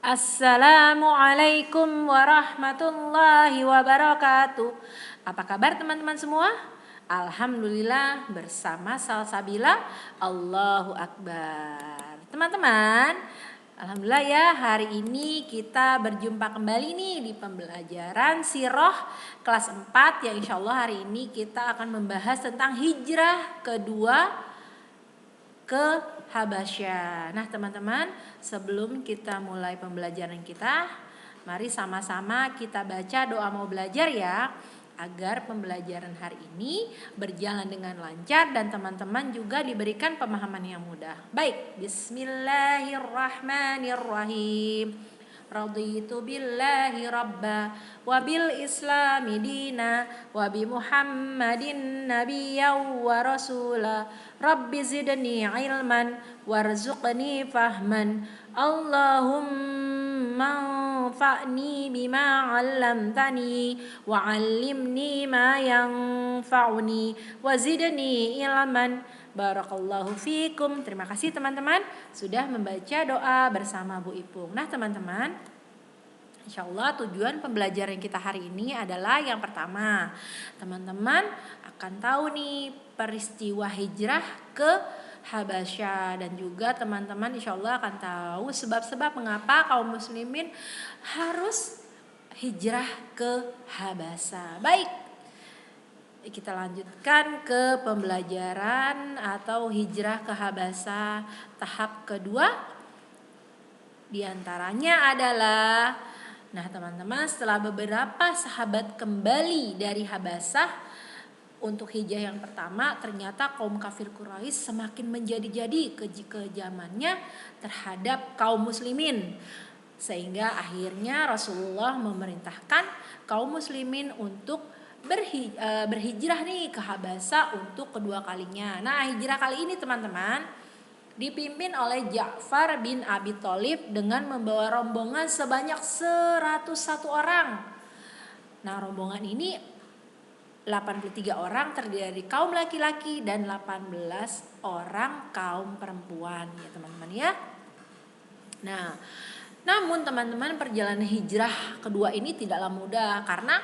Assalamualaikum warahmatullahi wabarakatuh. Apa kabar teman-teman semua? Alhamdulillah bersama Salsabila. Allahu Akbar. Teman-teman, alhamdulillah ya, hari ini kita berjumpa kembali nih di pembelajaran Sirah kelas 4 yang insya Allah hari ini kita akan membahas tentang hijrah kedua ke Habasyah. Nah teman-teman, sebelum kita mulai pembelajaran kita, mari sama-sama kita baca doa mau belajar ya, agar pembelajaran hari ini berjalan dengan lancar dan teman-teman juga diberikan pemahaman yang mudah. Baik, bismillahirrahmanirrahim. Raditu billahi rabba wa bil islami dina wa bi muhammadin nabiyyan wa rasula rabbi zidni ilman warzuqni fahman Allahumma anfa'ni bima 'allamtani wa 'allimni ma yanfa'uni wa zidni ilman. Barakallahu fikum. Terima kasih teman-teman sudah membaca doa bersama Bu Ipung. Nah teman-teman, insya Allah tujuan pembelajaran kita hari ini adalah yang pertama, teman-teman akan tahu nih peristiwa hijrah ke Habasyah, dan juga teman-teman insya Allah akan tahu sebab-sebab mengapa kaum muslimin harus hijrah ke Habasyah. Baik, kita lanjutkan ke pembelajaran atau hijrah ke Habasyah tahap kedua. Di antaranya adalah, nah teman-teman, setelah beberapa sahabat kembali dari Habasyah untuk hijrah yang pertama, ternyata kaum kafir Quraisy semakin menjadi-jadi kejamannya terhadap kaum muslimin. Sehingga akhirnya Rasulullah memerintahkan kaum muslimin untuk berhijrah nih ke Habasyah untuk kedua kalinya. Nah, hijrah kali ini teman-teman dipimpin oleh Ja'far bin Abi Thalib dengan membawa rombongan sebanyak 101 orang. Nah, rombongan ini 83 orang terdiri dari kaum laki-laki dan 18 orang kaum perempuan ya teman-teman ya. Nah, namun teman-teman, perjalanan hijrah kedua ini tidaklah mudah karena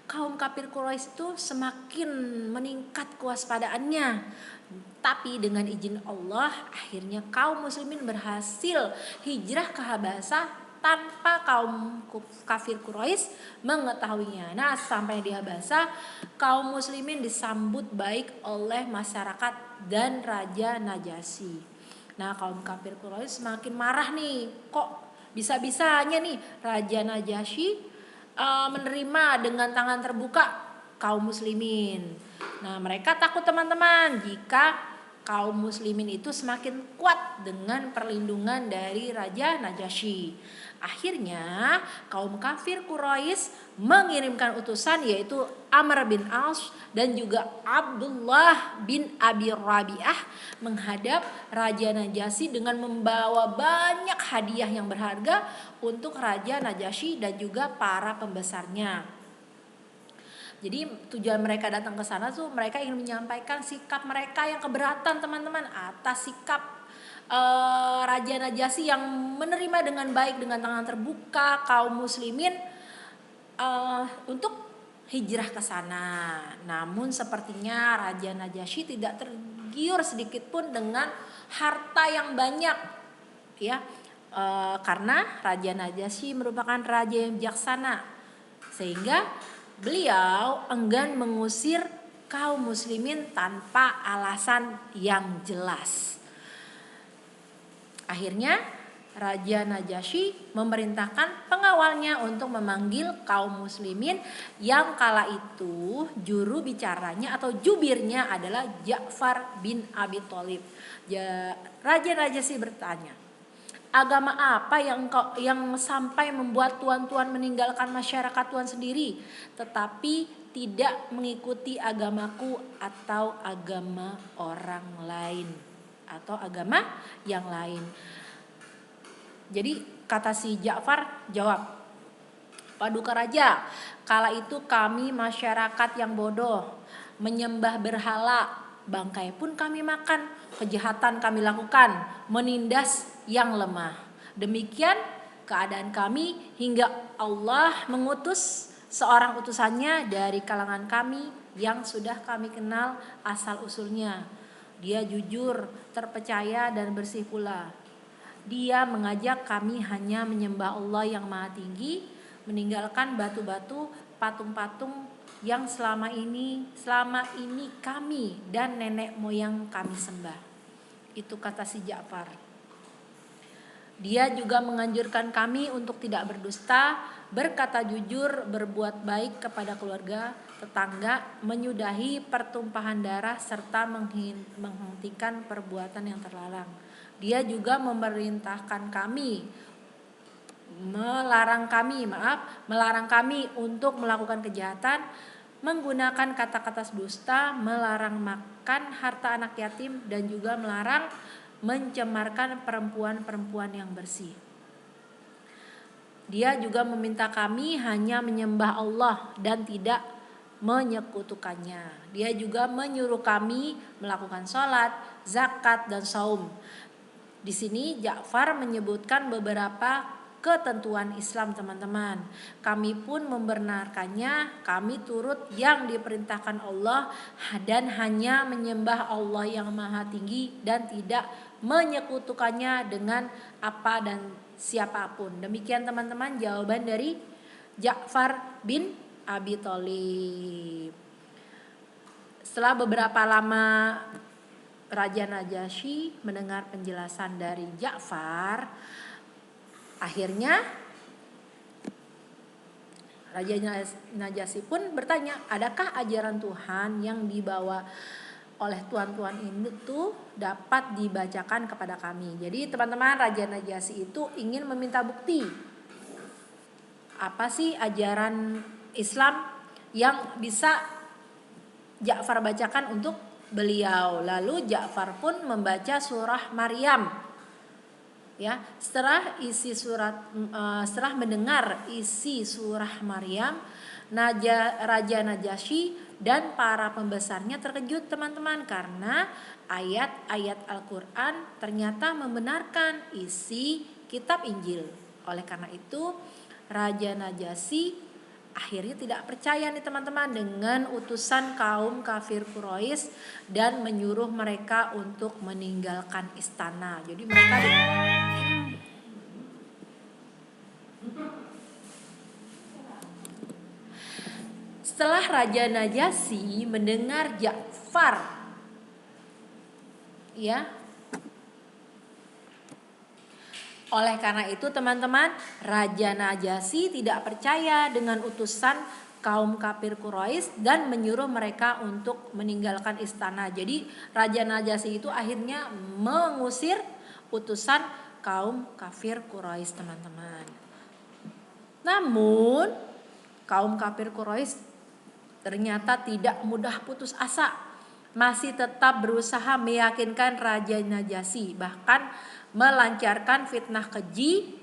kaum kafir Quraisy itu semakin meningkat kewaspadaannya. Tapi dengan izin Allah, akhirnya kaum muslimin berhasil hijrah ke Habasyah tanpa kaum kafir Quraisy mengetahuinya. Nah, sampai di Habasyah, kaum muslimin disambut baik oleh masyarakat dan Raja Najasyi. Nah, kaum kafir Quraisy semakin marah nih, kok bisa-bisanya nih Raja Najasyi menerima dengan tangan terbuka kaum muslimin. Nah, mereka takut teman-teman jika kaum muslimin itu semakin kuat dengan perlindungan dari Raja Najasyi. Akhirnya kaum kafir Quraisy mengirimkan utusan, yaitu Amr bin As dan juga Abdullah bin Abi Rabi'ah menghadap Raja Najasyi dengan membawa banyak hadiah yang berharga untuk Raja Najasyi dan juga para pembesarnya. Jadi tujuan mereka datang ke sana tuh mereka ingin menyampaikan sikap mereka yang keberatan teman-teman atas sikap Raja Najasyi yang menerima dengan baik dengan tangan terbuka kaum muslimin untuk hijrah ke sana. Namun sepertinya Raja Najasyi tidak tergiur sedikit pun dengan harta yang banyak ya, karena Raja Najasyi merupakan raja yang bijaksana, sehingga beliau enggan mengusir kaum muslimin tanpa alasan yang jelas. Akhirnya Raja Najasyi memerintahkan pengawalnya untuk memanggil kaum muslimin yang kala itu juru bicaranya atau jubirnya adalah Ja'far bin Abi Thalib. Raja Najasyi bertanya, agama apa yang sampai membuat tuan-tuan meninggalkan masyarakat tuan sendiri tetapi tidak mengikuti agamaku atau agama orang lain atau agama yang lain? Jadi kata si Ja'far jawab, Paduka Raja, kala itu kami masyarakat yang bodoh, menyembah berhala, bangkai pun kami makan, kejahatan kami lakukan, menindas yang lemah. Demikian keadaan kami hingga Allah mengutus seorang utusannya dari kalangan kami yang sudah kami kenal asal usulnya. Dia jujur, terpercaya dan bersih pula. Dia mengajak kami hanya menyembah Allah yang Maha Tinggi, meninggalkan batu-batu, patung-patung yang selama ini kami dan nenek moyang kami sembah. Itu kata si Ja'far. Dia juga menganjurkan kami untuk tidak berdusta, berkata jujur, berbuat baik kepada keluarga, tetangga, menyudahi pertumpahan darah serta menghentikan perbuatan yang terlarang. Dia juga memerintahkan kami, melarang kami untuk melakukan kejahatan, menggunakan kata-kata dusta, melarang makan harta anak yatim, dan juga melarang mencemarkan perempuan-perempuan yang bersih. Dia juga meminta kami hanya menyembah Allah dan tidak menyekutukannya. Dia juga menyuruh kami melakukan sholat, zakat, dan saum. Di sini Ja'far menyebutkan beberapa ketentuan Islam, teman-teman. Kami pun membenarkannya, kami turut yang diperintahkan Allah dan hanya menyembah Allah yang Maha Tinggi dan tidak menyekutukannya dengan apa dan siapapun. Demikian teman-teman jawaban dari Ja'far bin Abi Thalib. Setelah beberapa lama Raja Najasyi mendengar penjelasan dari Ja'far, akhirnya Raja Najasyi pun bertanya, adakah ajaran Tuhan yang dibawa oleh tuan-tuan itu dapat dibacakan kepada kami? Jadi teman-teman, Raja Najasyi itu ingin meminta bukti. Apa sih ajaran Islam yang bisa Ja'far bacakan untuk beliau? Lalu Ja'far pun membaca surah Maryam. Ya, setelah mendengar isi surah Maryam, Raja Najasyi dan para pembesarnya terkejut, teman-teman, karena ayat-ayat Al-Quran ternyata membenarkan isi kitab Injil. Oleh karena itu Raja Najasyi akhirnya tidak percaya nih, teman-teman, dengan utusan kaum kafir Quraisy dan menyuruh mereka untuk meninggalkan istana. Jadi mereka setelah Raja Najasyi mendengar Ja'far, ya, oleh karena itu teman-teman, Raja Najasyi tidak percaya dengan utusan kaum kafir Quraisy dan menyuruh mereka untuk meninggalkan istana. Jadi Raja Najasyi itu akhirnya mengusir utusan kaum kafir Quraisy, teman-teman. Namun kaum kafir Quraisy ternyata tidak mudah putus asa, masih tetap berusaha meyakinkan Raja Najasyi, bahkan melancarkan fitnah keji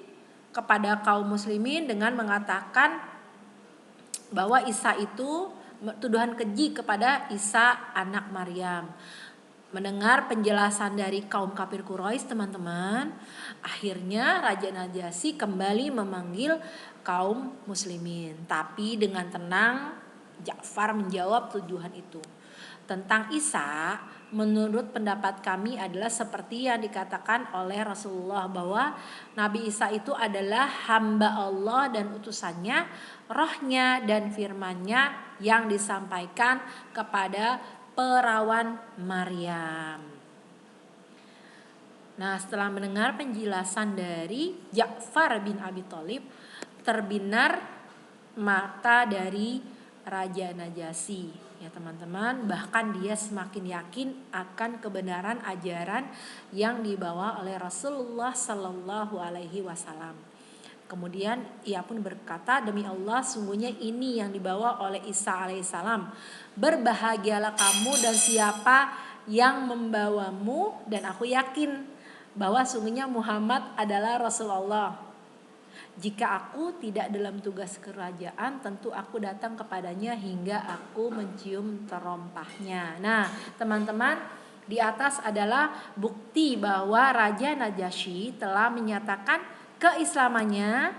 kepada kaum muslimin dengan mengatakan bahwa Isa itu, tuduhan keji kepada Isa anak Maryam. Mendengar penjelasan dari kaum kafir Quraisy, teman-teman, akhirnya Raja Najasyi kembali memanggil kaum muslimin. Tapi dengan tenang Ja'far menjawab tuduhan itu. Tentang Isa, menurut pendapat kami adalah seperti yang dikatakan oleh Rasulullah, bahwa Nabi Isa itu adalah hamba Allah dan utusannya, rohnya dan firman-Nya yang disampaikan kepada perawan Maryam. Nah, setelah mendengar penjelasan dari Ja'far bin Abi Thalib, terbinar mata dari Raja Najasyi, ya teman-teman. Bahkan dia semakin yakin akan kebenaran ajaran yang dibawa oleh Rasulullah Sallallahu Alaihi Wasallam. Kemudian ia pun berkata, demi Allah, sungguhnya ini yang dibawa oleh Isa alaihissalam. Berbahagialah kamu dan siapa yang membawamu, dan aku yakin bahwa sungguhnya Muhammad adalah Rasulullah. Jika aku tidak dalam tugas kerajaan, tentu aku datang kepadanya hingga aku mencium terompahnya. Nah, teman-teman, di atas adalah bukti bahwa Raja Najasyi telah menyatakan keislamannya,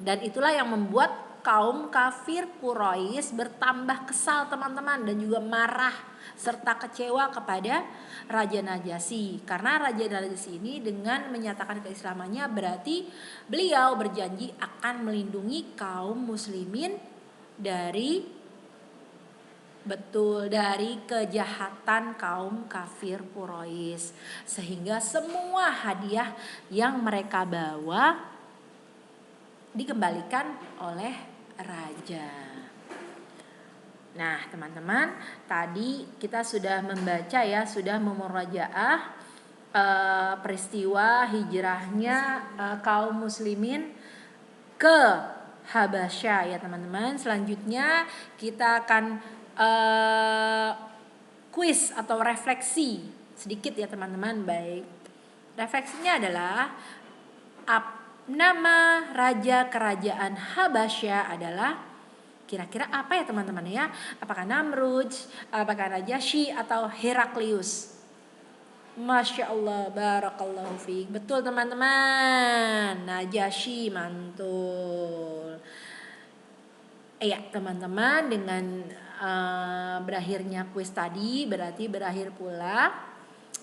dan itulah yang membuat kaum kafir Quraisy bertambah kesal teman-teman, dan juga marah serta kecewa kepada Raja Najasyi. Karena Raja Najasyi ini dengan menyatakan keislamannya berarti beliau berjanji akan melindungi kaum muslimin dari kejahatan kaum kafir Quraisy, sehingga semua hadiah yang mereka bawa dikembalikan oleh raja. Nah, teman-teman, tadi kita sudah membaca ya, sudah memurajaah peristiwa hijrahnya kaum muslimin ke Habasyah ya teman-teman. Selanjutnya kita akan kuis atau refleksi sedikit ya teman-teman. Baik, refleksinya adalah nama raja kerajaan Habasyah adalah kira-kira apa ya teman-teman ya? Apakah Namrud, apakah Najasyi, atau Heraklius? Masya Allah, barakallahu fiik. Betul teman-teman, Najasyi, mantul. Iya teman-teman, dengan berakhirnya kuis tadi berarti berakhir pula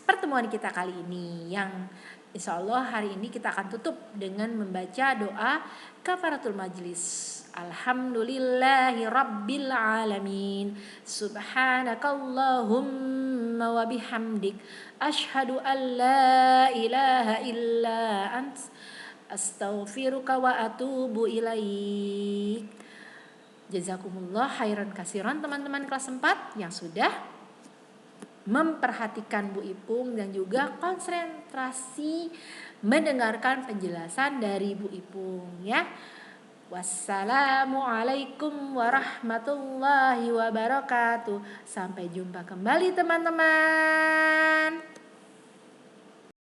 pertemuan kita kali ini, yang insya Allah hari ini kita akan tutup dengan membaca doa kafaratul majlis. Alhamdulillahi rabbil alamin, subhanakallahumma wa bihamdik, asyhadu an la ilaha illa ant, astaghfiruka wa atubu ilaik. Jazakumullah khairan kasiran teman-teman kelas 4 yang sudah memperhatikan Bu Ipung dan juga konsentrasi mendengarkan penjelasan dari Bu Ipung ya. Wassalamualaikum warahmatullahi wabarakatuh. Sampai jumpa kembali teman-teman.